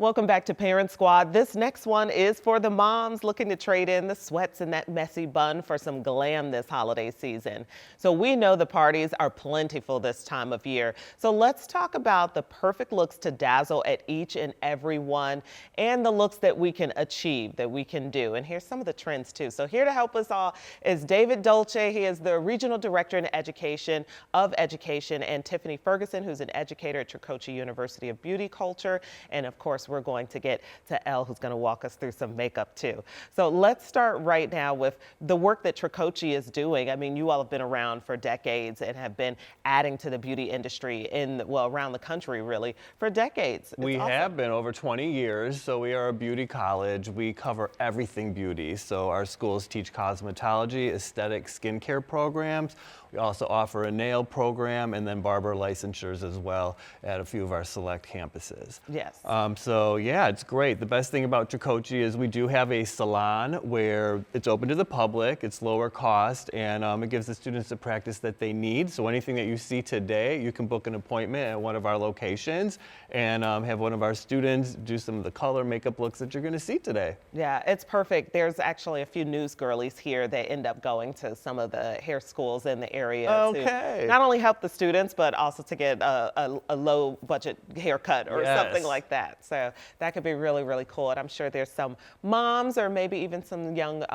Welcome back to Parent Squad. This next one is for the moms looking to trade in the sweats and that messy bun for some glam this holiday season. So we know the parties are plentiful this time of year. So let's talk about the perfect looks to dazzle at each and every one and the looks that we can achieve, that we can do. And here's some of the trends too. So here to help us all is David Dolce. He is the Regional Director in Education, and Tiffany Ferguson, who's an educator at Tricoci University of Beauty Culture. And of course, we're going to get to Elle, who's going to walk us through some makeup too. So let's start right now with the work that Tricoci is doing. I mean, you all have been around for decades and have been adding to the beauty industry around the country really for decades. We have been over 20 years. So we are a beauty college. We cover everything beauty. So our schools teach cosmetology, aesthetic, skincare programs. We also offer a nail program and then barber licensures as well at a few of our select campuses. Yes. So yeah, it's great. The best thing about Tricoci is we do have a salon where it's open to the public, it's lower cost, and it gives the students the practice that they need. So anything that you see today, you can book an appointment at one of our locations and have one of our students do some of the color makeup looks that you're going to see today. Yeah, it's perfect. There's actually a few news girlies here that end up going to some of the hair schools in the area to not only help the students, but also to get a low budget haircut or something like that. So that could be really, really cool. And I'm sure there's some moms or maybe even some young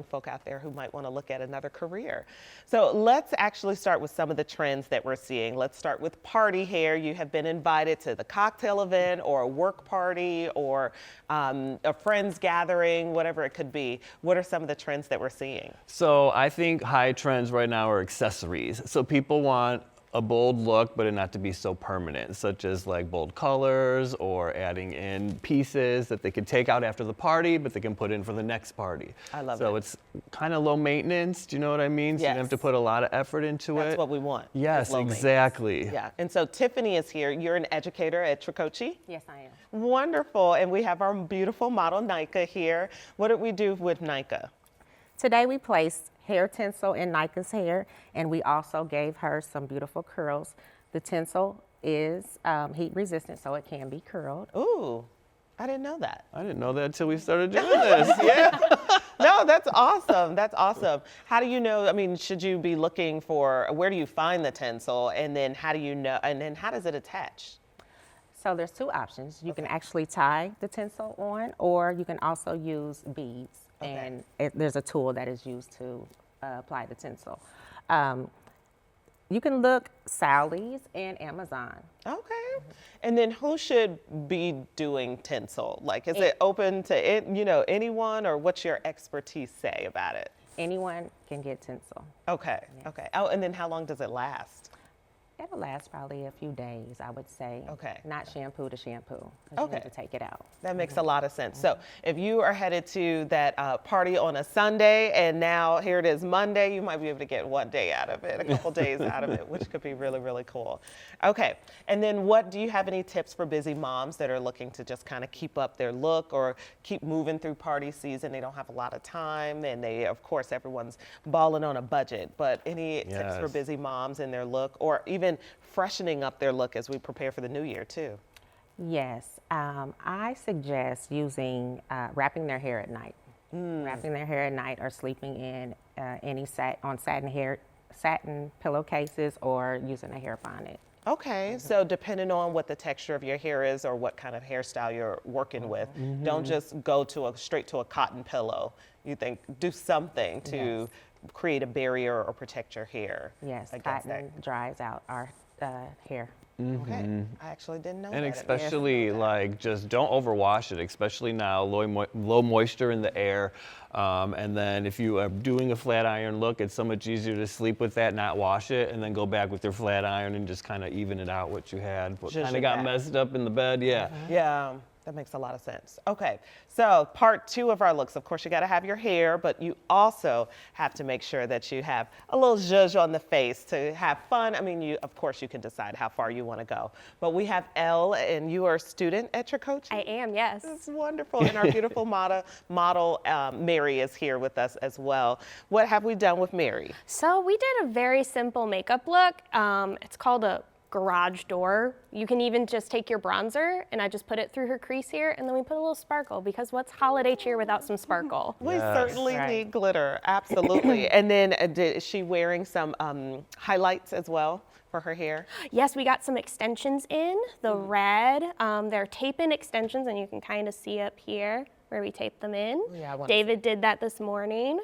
folk out there who might want to look at another career. So let's actually start with some of the trends that we're seeing. Let's start with party hair. You have been invited to the cocktail event or a work party or a friends gathering, whatever it could be. What are some of the trends that we're seeing? So I think high trends right now are accessories. So people want a bold look, but it not to be so permanent, such as like bold colors or adding in pieces that they can take out after the party, but they can put in for the next party. I love it. So it's kind of low maintenance. Do you know what I mean? So you don't have to put a lot of effort into it. That's what we want. Yes, exactly. Yeah, and so Tiffany is here. You're an educator at Tricoci? Yes, I am. Wonderful, and we have our beautiful model, Nika, here. What did we do with Nika? Today we placed hair tinsel in Nika's hair, and we also gave her some beautiful curls. The tinsel is heat resistant, so it can be curled. Ooh, I didn't know that. I didn't know that until we started doing this. Yeah. No, that's awesome. That's awesome. How do you know, I mean, should you be looking for, where do you find the tinsel, and then how do you know, and then how does it attach? So there's two options. You can actually tie the tinsel on, or you can also use beads. And there's a tool that is used to apply the tinsel. You can look Sally's and Amazon. Okay. And then who should be doing tinsel? Like, is it open to anyone, or what's your expertise say about it? Anyone can get tinsel. Okay. Yes. Okay. Oh, and then how long does it last? It'll last probably a few days, I would say. Okay. Not shampoo to shampoo. You need to take it out. That makes a lot of sense. So if you are headed to that party on a Sunday and now here it is Monday, you might be able to get one day out of it, a couple days out of it, which could be really, really cool. Okay. And then do you have any tips for busy moms that are looking to just kind of keep up their look or keep moving through party season? They don't have a lot of time, and of course, everyone's balling on a budget, but any tips for busy moms in their look, or even freshening up their look as we prepare for the new year too? Yes, I suggest wrapping their hair at night. Wrapping their hair at night, or sleeping in satin pillowcases, or using a hair bonnet. Okay, so depending on what the texture of your hair is or what kind of hairstyle you're working with, don't just go straight to a cotton pillow. Do something to create a barrier or protect your hair. Yes, cotton dries out our hair. Okay, I actually didn't know that. And especially just don't overwash it, especially now, low moisture in the air. And then if you are doing a flat iron look, it's so much easier to sleep with that, not wash it, and then go back with your flat iron and just kind of even it out what you had. What kind of got messed up in the bed, Yeah. That makes a lot of sense. Okay, so part 2 of our looks, of course, you got to have your hair, but you also have to make sure that you have a little zhuzh on the face to have fun. I mean, of course, you can decide how far you want to go. But we have Elle, and you are a student at Tricoci? I am, yes. This is wonderful. And our beautiful model Mary is here with us as well. What have we done with Mary? So we did a very simple makeup look. It's called a garage door. You can even just take your bronzer, and I just put it through her crease here, and then we put a little sparkle, because what's holiday cheer without some sparkle? We Yes. certainly Right. need glitter, absolutely. And then is she wearing some highlights as well for her hair? Yes, we got some extensions in, the red. They're tape-in extensions, and you can kind of see up here where we tape them in. Yeah, I wanna David did that this morning.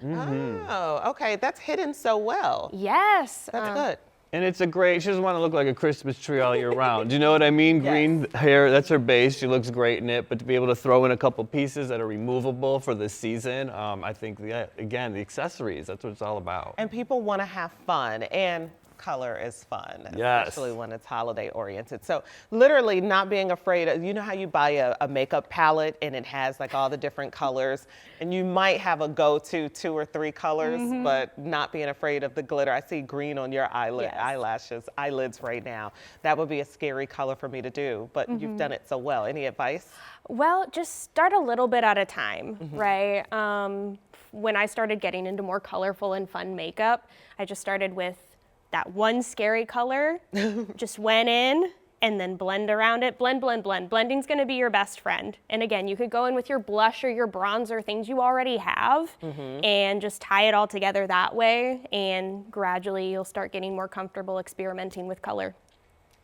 Oh, okay. That's hidden so well. Yes. That's good. And it's a great, she doesn't want to look like a Christmas tree all year round. Do you know what I mean? Yes. Green hair, that's her base. She looks great in it. But to be able to throw in a couple pieces that are removable for the season, I think, again, the accessories, that's what it's all about. And people want to have fun, and color is fun, Yes. especially when it's holiday oriented. So literally not being afraid of, you know how you buy a makeup palette and it has like all the different colors, and you might have a go-to 2 or 3 colors, but not being afraid of the glitter. I see green on your Yes. eyelids right now. That would be a scary color for me to do, but you've done it so well. Any advice? Well, just start a little bit at a time, right? When I started getting into more colorful and fun makeup, I just started with that one scary color, just went in and then blend around it. Blend, blend, blend. Blending's gonna be your best friend. And again, you could go in with your blush or your bronzer, things you already have, and just tie it all together that way. And gradually you'll start getting more comfortable experimenting with color.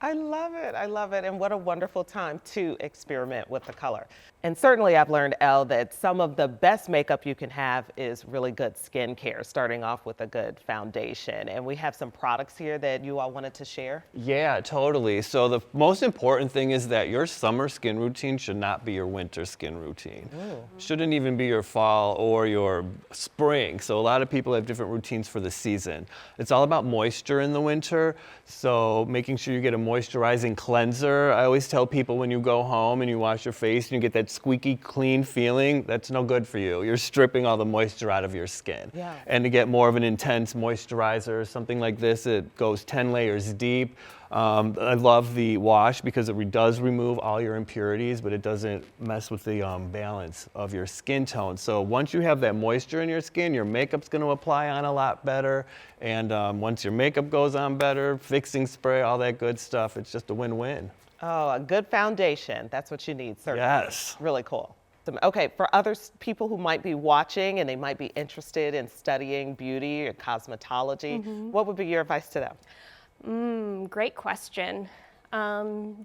I love it. I love it. And what a wonderful time to experiment with the color. And certainly I've learned, Elle, that some of the best makeup you can have is really good skincare, starting off with a good foundation. And we have some products here that you all wanted to share. Yeah, totally. So the most important thing is that your summer skin routine should not be your winter skin routine. Shouldn't even be your fall or your spring. So a lot of people have different routines for the season. It's all about moisture in the winter. So making sure you get a moisturizing cleanser. I always tell people when you go home and you wash your face and you get that squeaky clean feeling, that's no good for you. You're stripping all the moisture out of your skin. Yeah. And to get more of an intense moisturizer, something like this, it goes 10 layers deep. I love the wash because it does remove all your impurities, but it doesn't mess with the balance of your skin tone. So once you have that moisture in your skin, your makeup's going to apply on a lot better. And once your makeup goes on better, fixing spray, all that good stuff, it's just a win-win. Oh, a good foundation. That's what you need, certainly. Yes. Really cool. Okay, for other people who might be watching and they might be interested in studying beauty or cosmetology, what would be your advice to them? Great question.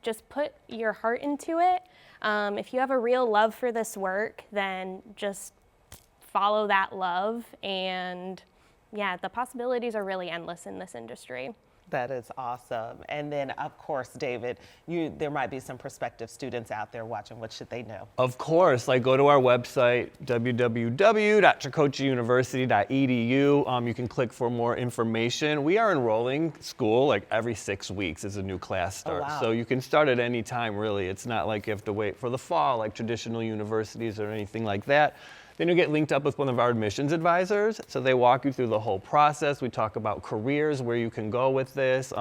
Just put your heart into it. If you have a real love for this work, then just follow that love. And yeah, the possibilities are really endless in this industry. That is awesome. And then, of course, David, there might be some prospective students out there watching. What should they know? Of course, like go to our website, www.tricociuniversity.edu. You can click for more information. We are enrolling school like every 6 weeks as a new class starts. wow. So you can start at any time, really. It's not like you have to wait for the fall like traditional universities or anything like that. Then you get linked up with one of our admissions advisors. So they walk you through the whole process. We talk about careers, where you can go with this,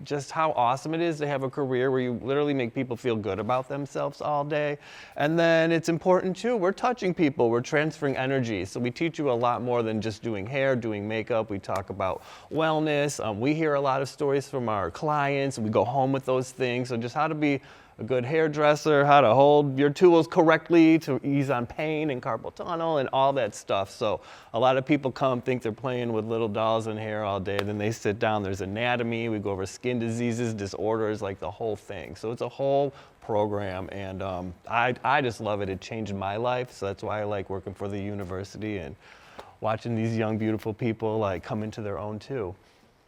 just how awesome it is to have a career where you literally make people feel good about themselves all day. And then it's important too, we're touching people, we're transferring energy. So we teach you a lot more than just doing hair, doing makeup. We talk about wellness. We hear a lot of stories from our clients. We go home with those things. So just how to be a good hairdresser, how to hold your tools correctly to ease on pain and carpal tunnel and all that stuff. So a lot of people come, think they're playing with little dolls and hair all day, then they sit down, there's anatomy, we go over skin diseases, disorders, like the whole thing. So it's a whole program, and I just love it. It changed my life, so that's why I like working for the university and watching these young, beautiful people like come into their own too.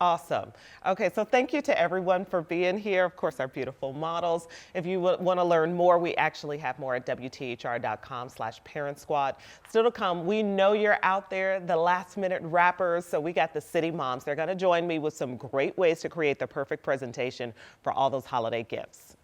Awesome. Okay, so thank you to everyone for being here. Of course, our beautiful models. If you want to learn more, we actually have more at WTHR.com/Parent Squad. Still to come, we know you're out there, the last minute wrappers. So we got the City Moms. They're going to join me with some great ways to create the perfect presentation for all those holiday gifts.